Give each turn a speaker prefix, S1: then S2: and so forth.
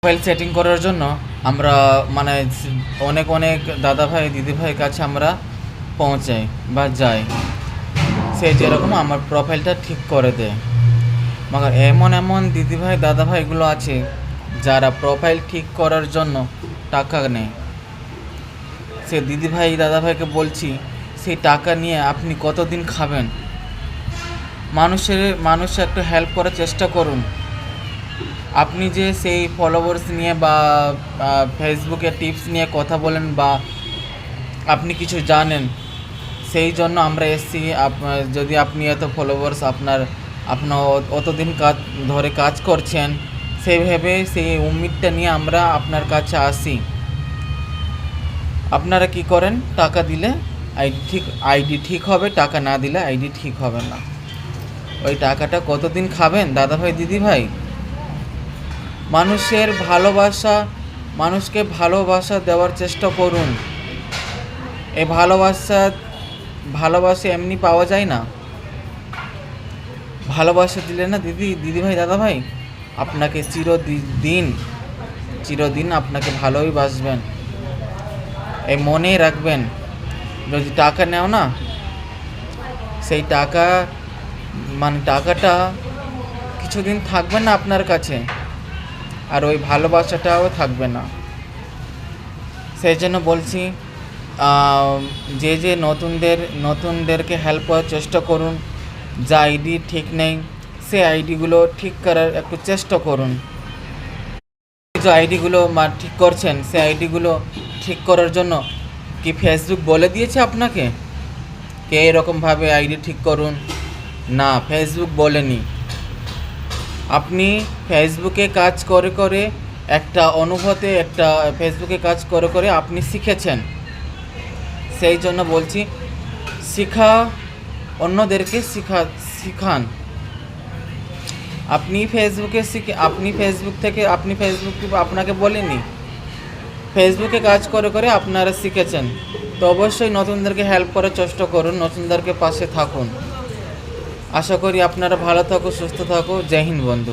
S1: Profile setting করার জন্য আমরা মানে অনেক অনেক দাদাভাই দিদিভাইয়ের কাছে আমরা পৌঁছাই বা যাই, সে যেরকম আমার প্রোফাইলটা ঠিক করে দেয়। মগর এমন এমন দিদিভাই দাদাভাইগুলো আছে যারা প্রোফাইল ঠিক করার জন্য টাকা নেয়। সে দিদিভাই দাদাভাইকে বলছি, সেই টাকা নিয়ে আপনি কতদিন খাবেন? মানুষ একটু হেল্প করার চেষ্টা করুন। আপনি যে সেই ফলোয়ার্স নিয়ে বা ফেসবুকে টিপস নিয়ে কথা বলেন বা আপনি কিছু জানেন, সেই জন্য আমরা এসছি। যদি আপনি এত ফলোয়ার্স আপনার অতদিন ধরে কাজ করছেন, সেই ভেবে সেই উম্মিদটা নিয়ে আমরা আপনার কাছে আসি। আপনারা কি করেন? টাকা দিলে আইডি ঠিক হবে, টাকা না দিলে আইডি ঠিক হবে না। ওই টাকাটা কতদিন খাবেন দাদাভাই দিদিভাই? মানুষকে ভালোবাসা দেওয়ার চেষ্টা করুন। এই ভালোবাসা এমনি পাওয়া যায় না। ভালোবাসা দিলে না দিদিভাই দাদাভাই আপনাকে চিরদিন আপনাকে ভালোই বাসবেন। এই মনেই রাখবেন, যদি টাকা নেও না, সেই টাকাটা কিছুদিন থাকবে না আপনার কাছে, আর ওই ভালোবাসাটাও থাকবে না। সেই জন্য বলছি, যে নতুনদেরকে হেল্প করার চেষ্টা করুন। যা আইডি ঠিক নেই সে আইডিগুলো ঠিক করার একটু চেষ্টা করুন। যে আইডিগুলো ঠিক করছেন, সে আইডিগুলো ঠিক করার জন্য কি ফেসবুক বলে দিয়েছে আপনাকে কে এরকমভাবে আইডি ঠিক করুন? না, ফেসবুক বলেনি। আপনি ফেসবুকে কাজ করে ফেসবুকে কাজ করে আপনি শিখেছেন। সেই জন্য বলছি, অন্যদেরকে শিখান। আপনি ফেসবুক আপনাকে বলেনি, ফেসবুকে কাজ করে আপনারা শিখেছেন। তো অবশ্যই নতুনদেরকে হেল্প করার চেষ্টা করুন, নতুনদেরকে পাশে থাকুন। আশা করি আপনারা ভালো থাকো, সুস্থ থাকো। জয় হিন্দ বন্ধু।